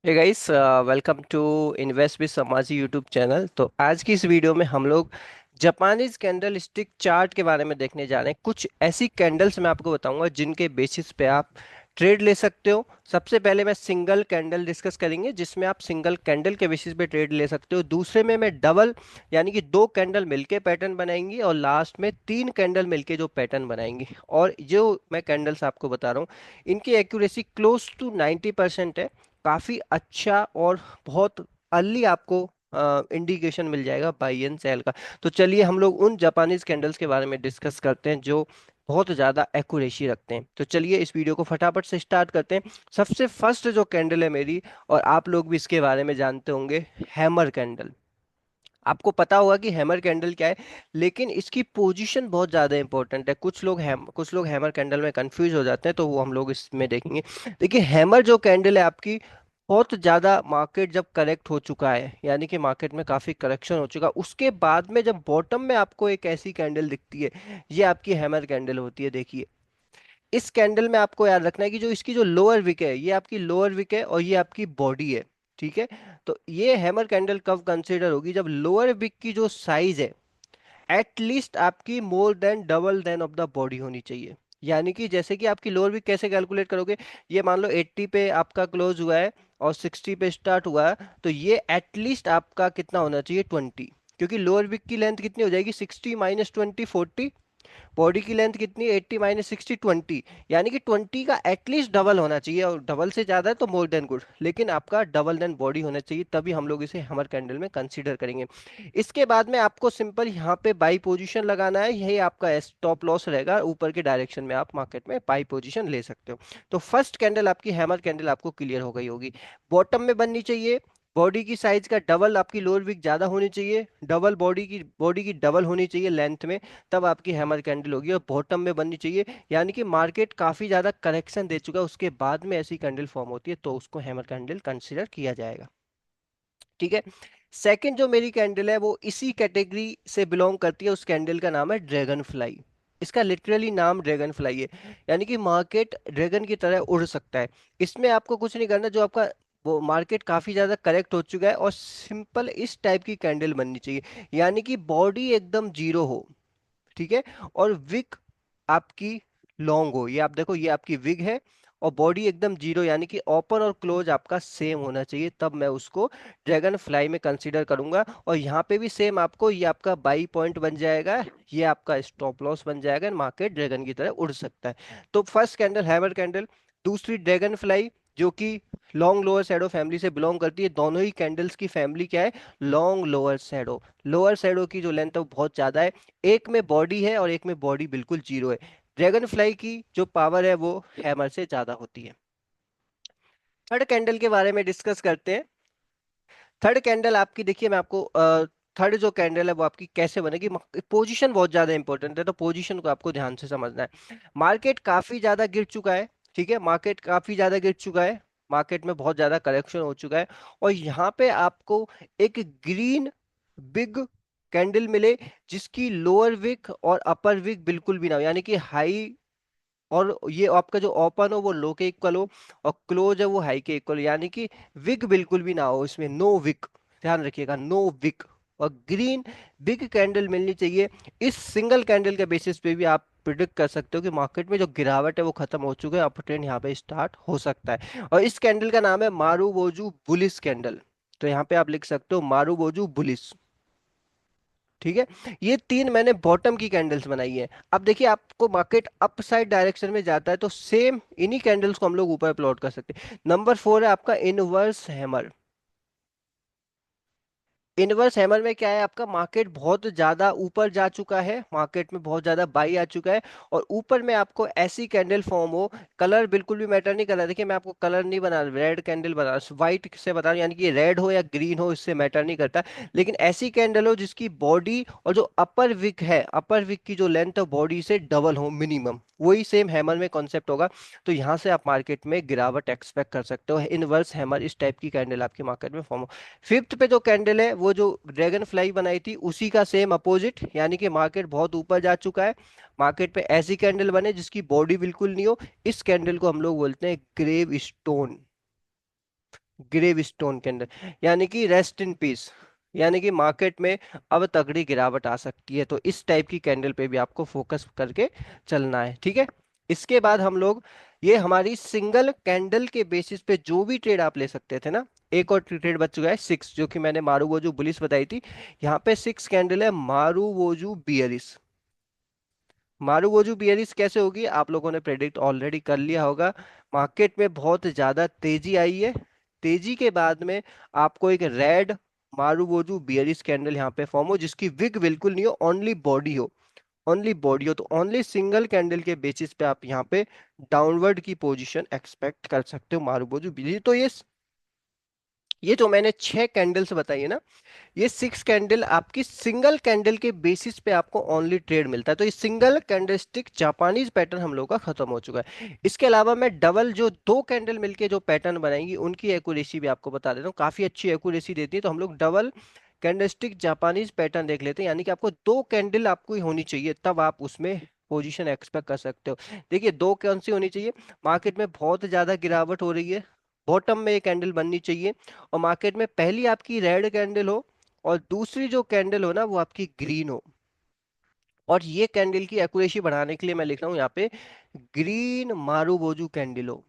Hey guys, welcome to invest with समाजी YouTube channel. तो आज की इस वीडियो में हम लोग जापानीज कैंडल स्टिक चार्ट के बारे में देखने जा रहे हैं। कुछ ऐसी कैंडल्स मैं आपको बताऊंगा जिनके बेसिस पे आप ट्रेड ले सकते हो। सबसे पहले मैं सिंगल कैंडल डिस्कस करेंगे जिसमें आप सिंगल कैंडल के बेसिस पे ट्रेड ले सकते हो। दूसरे में मैं डबल यानी कि दो कैंडल मिलके पैटर्न बनाएंगी और लास्ट में तीन कैंडल मिलके जो पैटर्न बनाएंगी। और जो मैं कैंडल्स आपको बता रहा हूँ इनकी एक्यूरेसी क्लोज टू 90% है। काफी अच्छा और बहुत अर्ली आपको इंडिकेशन मिल जाएगा बाई एंड सेल का। तो चलिए हम लोग उन जापानीज कैंडल्स के बारे में डिस्कस करते हैं जो बहुत ज्यादा एक्यूरेसी रखते हैं। तो चलिए इस वीडियो को फटाफट से स्टार्ट करते हैं। सबसे फर्स्ट जो कैंडल है मेरी, और आप लोग भी इसके बारे में जानते होंगे, हैमर कैंडल। आपको पता होगा कि हैमर कैंडल क्या है, लेकिन इसकी पोजीशन बहुत ज्यादा इंपॉर्टेंट है। कुछ लोग हैमर कैंडल में कंफ्यूज हो जाते हैं, तो वो हम लोग इसमें देखेंगे। देखिए हैमर जो कैंडल है आपकी, बहुत ज्यादा मार्केट जब करेक्ट हो चुका है, यानी कि मार्केट में काफी करेक्शन हो चुका है, उसके बाद में जब बॉटम में आपको एक ऐसी कैंडल दिखती है, ये आपकी हैमर कैंडल होती है। देखिए इस कैंडल में आपको याद रखना है कि जो इसकी जो लोअर विक है, ये आपकी लोअर विक है और ये आपकी बॉडी है। ठीक है। तो ये हैमर कैंडल कब कंसीडर होगी, जब लोअर विक की जो साइज है एटलीस्ट आपकी more than double than of the body होनी चाहिए। यानी कि जैसे कि आपकी लोअर विक कैसे कैलकुलेट करोगे, ये मान लो 80 पे आपका क्लोज हुआ है और 60 पे स्टार्ट हुआ है, तो ये एटलीस्ट आपका कितना होना चाहिए, 20। क्योंकि लोअर विक की लेंथ कितनी हो जाएगी, 60 - 20 40। बॉडी की लेंथ कितनी है, 80 - 60 20। यानी कि 20 का एटलीस्ट डबल होना चाहिए, और डबल से ज्यादा है तो मोर देन गुड, लेकिन आपका डबल देन बॉडी होना चाहिए, तभी हम लोग इसे हमर कैंडल में कंसीडर करेंगे। इसके बाद में आपको सिंपल यहाँ पे बाई पोजीशन लगाना है, यही आपका स्टॉप लॉस रहेगा। ऊपर के डायरेक्शन में आप मार्केट में बाई पोजीशन ले सकते हो। तो फर्स्ट कैंडल आपकी हैमर कैंडल आपको क्लियर हो गई होगी। बॉटम में बननी चाहिए, बॉडी की साइज का डबल आपकी लोअर विक ज्यादा होनी चाहिए, डबल बॉडी की डबल होनी चाहिए लेंथ में, तब आपकी हैमर कैंडल होगी। और बॉटम में बननी चाहिए, यानी कि मार्केट काफी ज्यादा करेक्शन दे चुका है, उसके बाद में ऐसी कैंडल फॉर्म होती है, तो उसको हैमर कैंडल कंसिडर किया जाएगा। ठीक है। सेकंड जो मेरी कैंडल है वो इसी कैटेगरी से बिलोंग करती है, उस कैंडल का नाम है ड्रैगन फ्लाई। इसका लिटरली नाम ड्रैगन फ्लाई है, यानी कि मार्केट ड्रैगन की तरह उड़ सकता है। इसमें आपको कुछ नहीं करना, जो आपका वो मार्केट काफी ज्यादा करेक्ट हो चुका है और सिंपल इस टाइप की कैंडल बननी चाहिए, यानी कि बॉडी एकदम जीरो हो। ठीक है। और विग आपकी लॉन्ग हो, ये आप देखो, ये आपकी विग है और बॉडी एकदम जीरो, यानी कि ओपन और क्लोज आपका सेम होना चाहिए, तब मैं उसको ड्रैगन फ्लाई में कंसीडर करूंगा। और यहाँ पे भी सेम आपको, ये आपका बाई पॉइंट बन जाएगा, ये आपका स्टॉप लॉस बन जाएगा, मार्केट ड्रैगन की तरह उड़ सकता है। तो फर्स्ट कैंडल हैमर कैंडल, दूसरी ड्रैगन फ्लाई जो कि लॉन्ग लोअर शैडो फैमिली से बिलोंग करती है। दोनों ही कैंडल्स की फैमिली क्या है, long lower shadow. Lower shadow की जो लेंथ है वो बहुत ज्यादा है, एक में बॉडी है और एक में बॉडी बिल्कुल जीरो है। ड्रैगन फ्लाई की जो पावर है वो हैमर से ज्यादा होती है। थर्ड कैंडल के बारे में डिस्कस करते हैं। थर्ड कैंडल आपकी देखिए, मैं आपको थर्ड जो कैंडल है वो आपकी कैसे बनेगी। पोजीशन बहुत ज्यादा इंपॉर्टेंट है, तो पोजीशन को आपको ध्यान से समझना है। मार्केट काफी ज्यादा गिर चुका है। ठीक है, मार्केट काफी ज्यादा गिर चुका है, मार्केट में बहुत ज्यादा करेक्शन हो चुका है। और यहाँ पे आपको एक ग्रीन बिग कैंडल मिले जिसकी लोअर विक और अपर विक बिल्कुल भी ना हो, यानी कि हाई, और ये आपका जो ओपन हो वो लो के इक्वल हो और क्लोज है वो हाई के इक्वल, यानी कि विग बिल्कुल भी ना हो, इसमें नो विग, ध्यान रखिएगा, नो विग। और ग्रीन बिग कैंडल मिलनी चाहिए। इस सिंगल कैंडल के बेसिस पे भी आप प्रिडिक्ट कर सकते हो कि मार्केट में जो गिरावट है वो खत्म हो चुका है, अप ट्रेंड यहाँ पे स्टार्ट हो सकता है। और इस कैंडल का नाम है मारूबोजू बुलिस कैंडल। तो यहाँ पे आप लिख सकते हो मारूबोजू बुलिस। ठीक है। ये तीन मैंने बॉटम की कैंडल्स बनाई है। अब देखिए आपको मार्केट अप साइड डायरेक्शन में जाता है, तो सेम इन्हीं कैंडल्स को हम लोग ऊपर प्लॉट कर सकते हैं। नंबर 4 है आपका इनवर्स हैमर। इनवर्स हैमर में क्या है, आपका मार्केट बहुत ज्यादा ऊपर जा चुका है, मार्केट में बहुत ज्यादा बाई आ चुका है, और ऊपर में आपको ऐसी कैंडल फॉर्म हो, कलर बिल्कुल भी मैटर नहीं कर रहा। देखिए मैं आपको कलर नहीं बना रहा, रेड कैंडल बना रहा, व्हाइट से बता रहा हूं, यानी कि रेड हो या ग्रीन हो इससे मैटर नहीं करता, लेकिन ऐसी कैंडल हो जिसकी बॉडी और जो अपर विक है, अपर विक की जो लेंथ है बॉडी से डबल हो मिनिमम, वही सेम हैमर में कॉन्सेप्ट होगा। तो यहाँ से आप मार्केट में गिरावट एक्सपेक्ट कर सकते हो, इनवर्स हैमर इस टाइप की कैंडल आपकी मार्केट में फॉर्म। फिफ्थ पे जो कैंडल है वो जो ड्रैगन फ्लाई बनाई थी उसी का सेम अपोजिट, यानी कि मार्केट बहुत ऊपर जा चुका है, मार्केट पे ऐसी कैंडल बने जिसकी बॉडी बिल्कुल नहीं हो, इस कैंडल को हम लोग बोलते हैं gravestone. Gravestone candle, यानी कि रेस्ट इन पीस, यानी कि मार्केट में अब तगड़ी गिरावट आ सकती है। तो इस टाइप की कैंडल पे भी आपको फोकस करके चलना है, ठीक है। इसके बाद हम लोग, ये हमारी सिंगल कैंडल के बेसिस पे जो भी ट्रेड आप ले सकते थे ना, एक और ट्रेड बच चुका है सिक्स, जो कि मैंने मारूवोजू बुलिस बताई थी। यहाँ पे सिक्स कैंडल है मारूवोजू बियरिस। मारूवोजू बियरिस कैसे होगी, आप लोगों ने प्रेडिक्ट ऑलरेडी कर लिया होगा। मार्केट में बहुत ज्यादा तेजी आई है, तेजी के बाद में आपको एक रेड मारूवोजू बियरिस कैंडल यहाँ पे फॉर्म हो, जिसकी विग बिल्कुल नहीं हो, ओनली बॉडी हो, ओनली बॉडी हो। तो ओनली सिंगल कैंडल के बेसिस पे आप यहाँ पे डाउनवर्ड की पोजीशन एक्सपेक्ट कर सकते हो मारूवोजू बियरिस। तो ये जो मैंने छह कैंडल्स बताई है ना, ये सिक्स कैंडल आपकी सिंगल कैंडल के बेसिस पे आपको ओनली ट्रेड मिलता है। तो ये सिंगल कैंडलस्टिक जापानीज पैटर्न हम लोग का खत्म हो चुका है। इसके अलावा मैं डबल, जो दो कैंडल मिलके जो पैटर्न बनाएंगी, उनकी एक्यूरेसी भी आपको बता देता हूँ, काफी अच्छी एक्यूरेसी देती है। तो हम लोग डबल कैंडलस्टिक जापानीज पैटर्न देख लेते हैं, यानी कि आपको दो कैंडल आपको ही होनी चाहिए, तब आप उसमें पोजीशन एक्सपेक्ट कर सकते हो। देखिए दो कौन सी होनी चाहिए, मार्केट में बहुत ज्यादा गिरावट हो रही है, बॉटम में ये कैंडल बननी चाहिए, और मार्केट में पहली आपकी रेड कैंडल हो और दूसरी जो कैंडल हो ना वो आपकी ग्रीन हो। और ये कैंडल की एक्यूरेसी बढ़ाने के लिए मैं लिख रहा हूं यहाँ पे ग्रीन मारूबोजू कैंडल हो।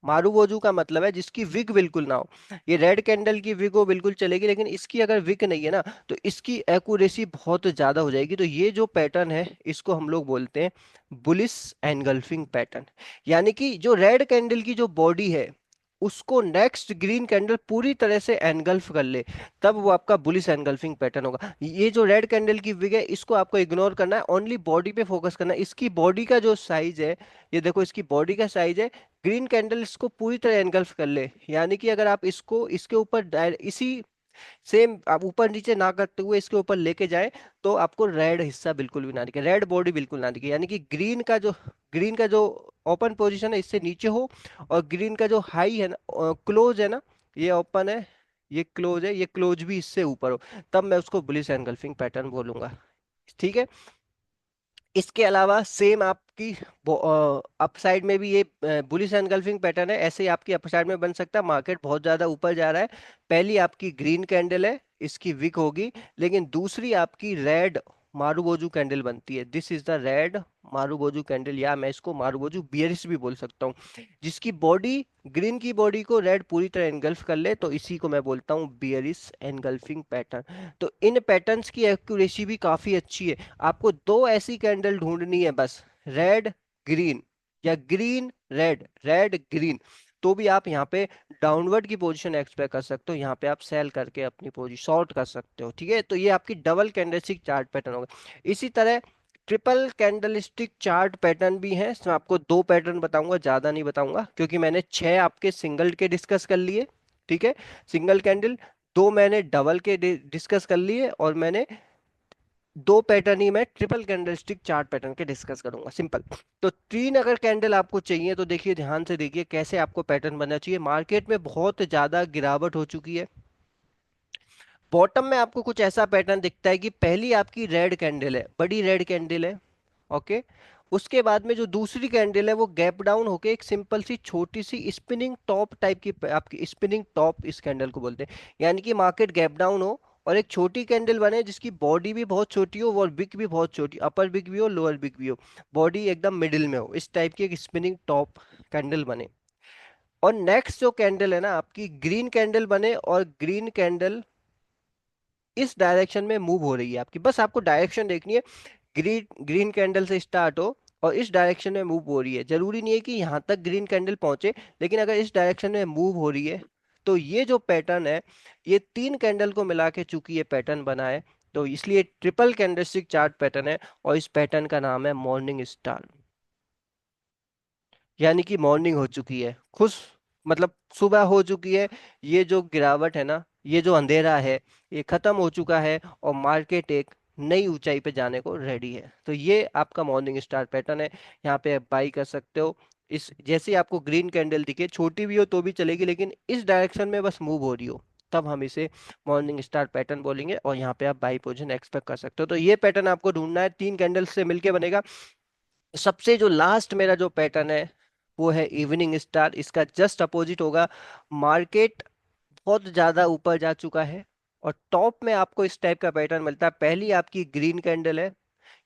मारूबोजू का मतलब है जिसकी विग बिल्कुल ना हो। ये रेड कैंडल की विग हो बिल्कुल चलेगी, लेकिन इसकी अगर विग नहीं है ना, तो इसकी एक्यूरेसी बहुत ज्यादा हो जाएगी। तो ये जो पैटर्न है इसको हम लोग बोलते हैं बुलिस एनगल्फिंग पैटर्न। यानी कि जो रेड कैंडल की जो बॉडी है उसको नेक्स्ट ग्रीन कैंडल पूरी तरह से एनगल्फ कर ले, तब वो आपका बुलिश एनगल्फिंग पैटर्न होगा। ये जो रेड कैंडल की विग है इसको आपको इग्नोर करना है, ओनली बॉडी पे फोकस करना है। इसकी बॉडी का जो साइज है, ये देखो इसकी बॉडी का साइज है, ग्रीन कैंडल इसको पूरी तरह एनगल्फ कर ले। यानी कि अगर आप इसको इसके ऊपर इसी सेम आप ऊपर नीचे ना करते हुए इसके ऊपर लेके जाए, तो आपको रेड हिस्सा बिल्कुल भी ना दिखे, रेड बॉडी बिल्कुल ना दिखे। यानी कि ग्रीन का जो ओपन पोजीशन है इससे नीचे हो, और ग्रीन का जो हाई है ना, क्लोज है ना, ये ओपन है, ये क्लोज है, ये क्लोज भी इससे ऊपर हो, तब मैं उसको बुलिश एनगल्फिंग पैटर्न बोलूंगा, ठीक है। इसके अलावा सेम आपकी अपसाइड में भी ये बुलिश एनगल्फिंग पैटर्न है, ऐसे ही आपकी अपसाइड में बन सकता है। मार्केट बहुत ज्यादा ऊपर जा रहा है, पहली आपकी ग्रीन कैंडल है, इसकी विक होगी, लेकिन दूसरी आपकी रेड मारूबोजू कैंडल बनती है। This is the red marubozu candle, या मैं इसको मारूबोजू बियरिश भी बोल सकता हूँ, जिसकी बॉडी ग्रीन की बॉडी को रेड पूरी तरह एनगल्फ कर ले, तो इसी को मैं बोलता हूँ बियरिश एनगल्फिंग पैटर्न। तो इन पैटर्न्स की एक्यूरेसी भी काफी अच्छी है। आपको दो ऐसी कैंडल ढूंढनी है बस, रेड ग्रीन या ग्रीन रेड, रेड ग्रीन, तो भी आप यहाँ पे डाउनवर्ड की पोजीशन एक्सपेक्ट कर सकते हो। यहाँ पे आप सेल करके अपनी पोजीशन शॉर्ट कर सकते हो, ठीक है। तो ये आपकी डबल कैंडलस्टिक चार्ट पैटर्न होगा। इसी तरह ट्रिपल कैंडलस्टिक चार्ट पैटर्न भी है, इसमें आपको दो पैटर्न बताऊंगा, ज्यादा नहीं बताऊंगा, क्योंकि मैंने छह आपके सिंगल के डिस्कस कर लिए, ठीक है, सिंगल कैंडल। दो मैंने डबल के डिस्कस कर लिए, और मैंने दो पैटर्न ही मैं ट्रिपल कैंडलस्टिक चार्ट पैटर्न के डिस्कस करूंगा, सिंपल। तो तीन अगर कैंडल आपको चाहिए तो देखिए, ध्यान से देखिए कैसे आपको पैटर्न बनना चाहिए। मार्केट में बहुत ज्यादा गिरावट हो चुकी है, बॉटम में आपको कुछ ऐसा पैटर्न दिखता है कि पहली आपकी रेड कैंडल है, बड़ी रेड कैंडल है, ओके। उसके बाद में जो दूसरी कैंडल है वो गैप डाउन होके एक सिंपल सी छोटी सी स्पिनिंग टॉप टाइप की, आपकी स्पिनिंग टॉप इस कैंडल को बोलते हैं। यानी कि मार्केट गैप डाउन हो और एक छोटी कैंडल बने जिसकी बॉडी भी बहुत छोटी हो और बिग भी बहुत छोटी, अपर बिग भी हो लोअर बिग भी हो, बॉडी एकदम मिडिल में हो, इस टाइप की एक स्पिनिंग टॉप कैंडल बने। और नेक्स्ट जो कैंडल है ना आपकी ग्रीन कैंडल बने, और ग्रीन कैंडल इस डायरेक्शन में मूव हो रही है आपकी, बस आपको डायरेक्शन देखनी है। ग्रीन ग्रीन कैंडल से स्टार्ट हो और इस डायरेक्शन में मूव हो रही है, जरूरी नहीं है कि यहां तक ग्रीन कैंडल पहुंचे, लेकिन अगर इस डायरेक्शन में मूव हो रही है, तो ये जो पैटर्न है, ये तीन कैंडल को मिला के चूंकि ये पैटर्न बना है, तो इसलिए ट्रिपल कैंडलस्टिक चार्ट पैटर्न है, और इस पैटर्न का नाम है मॉर्निंग स्टार। यानी कि मॉर्निंग हो चुकी है, खुश, मतलब सुबह हो चुकी है। ये जो गिरावट है ना, ये जो अंधेरा है, ये खत्म हो चुका है, और मार्केट एक नई ऊंचाई पे जाने को रेडी है। तो ये आपका मॉर्निंग स्टार पैटर्न है, यहाँ पे आप बाई कर सकते हो। इस जैसे ही आपको ग्रीन कैंडल दिखे, छोटी भी हो तो भी चलेगी, लेकिन इस डायरेक्शन में बस मूव हो रही हो, तब हम इसे मॉर्निंग स्टार पैटर्न बोलेंगे, और यहाँ पे आप बाई पोजीशन एक्सपेक्ट कर सकते हो। तो ये पैटर्न आपको ढूंढना है, तीन कैंडल्स से मिलके बनेगा। सबसे जो लास्ट मेरा जो पैटर्न है वो है इवनिंग स्टार, इसका जस्ट अपोजिट होगा। मार्केट बहुत ज्यादा ऊपर जा चुका है और टॉप में आपको इस टाइप का पैटर्न मिलता है। पहली आपकी ग्रीन कैंडल है,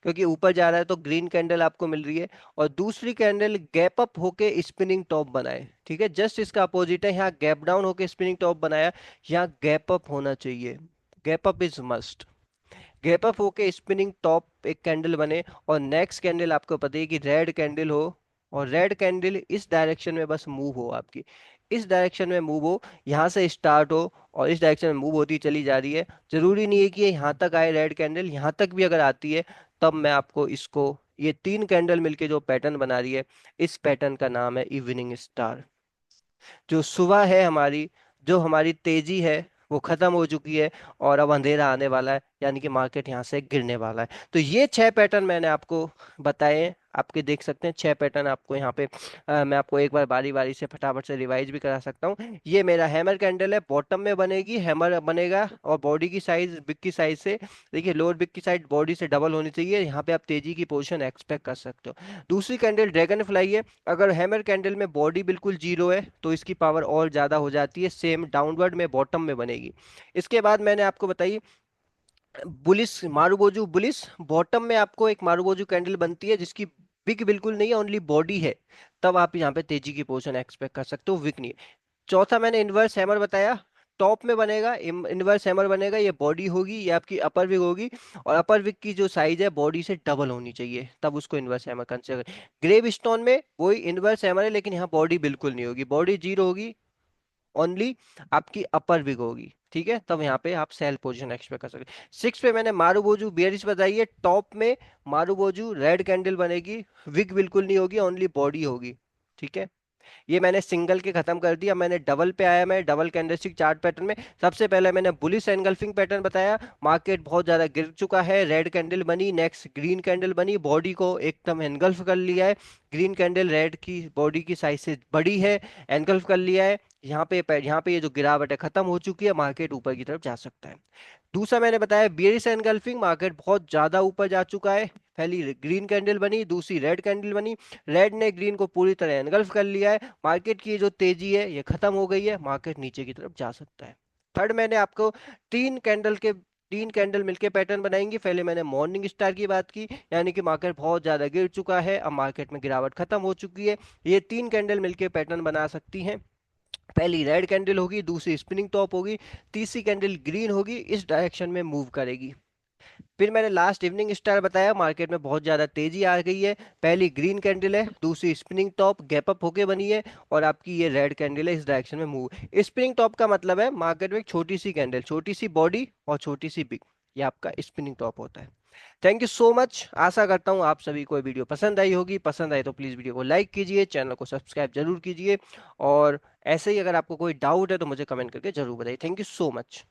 क्योंकि ऊपर जा रहा है तो ग्रीन कैंडल आपको मिल रही है। और दूसरी कैंडल गैप अप होके स्पिनिंग टॉप बनाए, ठीक है, जस्ट इसका अपोजिट है। यहाँ गैप डाउन होके स्पिनिंग टॉप बनाया, यहाँ गैप अप होना चाहिए। Gap up is must. Gap up होके स्पिनिंग टॉप एक कैंडल बने और नेक्स्ट कैंडल आपको पता है कि रेड कैंडल हो, और रेड कैंडल इस डायरेक्शन में बस मूव हो आपकी, इस डायरेक्शन में मूव हो, यहाँ से स्टार्ट हो और इस डायरेक्शन में मूव होती चली जा रही है। जरूरी नहीं है कि ये यहाँ तक आए रेड कैंडल, यहाँ तक भी अगर आती है तब मैं आपको इसको, ये तीन कैंडल मिलके जो पैटर्न बना रही है, इस पैटर्न का नाम है इवनिंग स्टार। जो सुबह है हमारी, जो हमारी तेजी है वो खत्म हो चुकी है और अब अंधेरा आने वाला है, यानी कि मार्केट यहाँ से गिरने वाला है। तो ये छह पैटर्न मैंने आपको बताए हैं, आपके देख सकते हैं छह पैटर्न आपको यहाँ पे। मैं आपको एक बार बारी बारी से फटाफट से रिवाइज भी करा सकता हूँ। ये मेरा हैमर कैंडल है, बॉटम में बनेगी, हैमर बनेगा और बॉडी की साइज बिग की साइज से, देखिए लोअर बिग की साइड बॉडी से डबल होनी चाहिए, यहाँ पे आप तेजी की पोजीशन एक्सपेक्ट कर सकते हो। दूसरी कैंडल ड्रैगन फ्लाई है। अगर हैमर कैंडल में बॉडी बिल्कुल जीरो है तो इसकी पावर और ज्यादा हो जाती है, सेम डाउनवर्ड में बॉटम में बनेगी। इसके बाद मैंने आपको बताई बुलिस मारुबोजू बुलिस, बॉटम में आपको एक मारुबोजू कैंडल बनती है जिसकी विक बिल्कुल नहीं है, ओनली बॉडी है, तब आप यहाँ पे तेजी की पोजीशन एक्सपेक्ट कर सकते हो, विक नहीं है। चौथा मैंने इनवर्स हैमर बताया, टॉप में बनेगा इनवर्स हैमर बनेगा, ये बॉडी होगी, ये आपकी अपर विग होगी, और अपर विग की जो साइज है बॉडी से डबल होनी चाहिए, तब उसको inverse hammer consider. Gravestone में वही इनवर्स हैमर है लेकिन यहाँ बॉडी बिल्कुल नहीं होगी, बॉडी जीरो होगी, ओनली आपकी अपर विग होगी, ठीक है, तब यहाँ पे आप सेल पोजीशन एक्सपेक्ट कर सकते हैं। सिक्स पे मैंने मारुबोजू बियरिश बताई है, टॉप में मारुबोजू रेड कैंडल बनेगी, विग बिल्कुल नहीं होगी, ओनली बॉडी होगी, ठीक है। ये मैंने सिंगल के खत्म कर दिया, मैंने डबल पे आया, मैं डबल कैंडलस्टिक चार्ट पैटर्न में। सबसे पहले मैंने बुलिश एनगल्फिंग पैटर्न बताया, मार्केट बहुत ज्यादा गिर चुका है, रेड कैंडल बनी, नेक्स्ट ग्रीन कैंडल बनी, बॉडी को एकदम एनगल्फ कर लिया है, ग्रीन कैंडल रेड की बॉडी की साइज से बड़ी है, एनगल्फ कर लिया है। यहाँ पे ये जो गिरावट है खत्म हो चुकी है, मार्केट ऊपर की तरफ जा सकता है। दूसरा मैंने बताया बियरिश एनगल्फिंग, मार्केट बहुत ज्यादा ऊपर जा चुका है, पहली ग्रीन कैंडल बनी, दूसरी रेड कैंडल बनी, रेड ने ग्रीन को पूरी तरह एनगल्फ कर लिया है, मार्केट की जो तेजी है ये खत्म हो गई है, मार्केट नीचे की तरफ जा सकता है। थर्ड मैंने आपको तीन कैंडल मिलके पैटर्न बनाएंगे। पहले मैंने मॉर्निंग स्टार की बात की, यानी कि मार्केट बहुत ज्यादा गिर चुका है, अब मार्केट में गिरावट खत्म हो चुकी है, ये तीन कैंडल मिलके पैटर्न बना सकती हैं। पहली रेड कैंडल होगी, दूसरी स्पिनिंग टॉप होगी, तीसरी कैंडल ग्रीन होगी, इस डायरेक्शन में मूव करेगी। फिर मैंने लास्ट इवनिंग स्टार बताया, मार्केट में बहुत ज्यादा तेजी आ गई है, पहली ग्रीन कैंडल है, दूसरी स्पिनिंग टॉप गैप अप होके बनी है, और आपकी ये रेड कैंडल है, इस डायरेक्शन में मूव। स्पिनिंग टॉप का मतलब है मार्केट में एक छोटी सी कैंडल, छोटी सी बॉडी और छोटी सी बिग, ये आपका स्पिनिंग टॉप होता है। थैंक यू सो मच, आशा करता हूँ आप सभी को ये वीडियो पसंद आई होगी, पसंद आई तो प्लीज वीडियो को लाइक कीजिए, चैनल को सब्सक्राइब जरूर कीजिए, और ऐसे ही अगर आपको कोई डाउट है तो मुझे कमेंट करके जरूर बताइए। Thank you so much.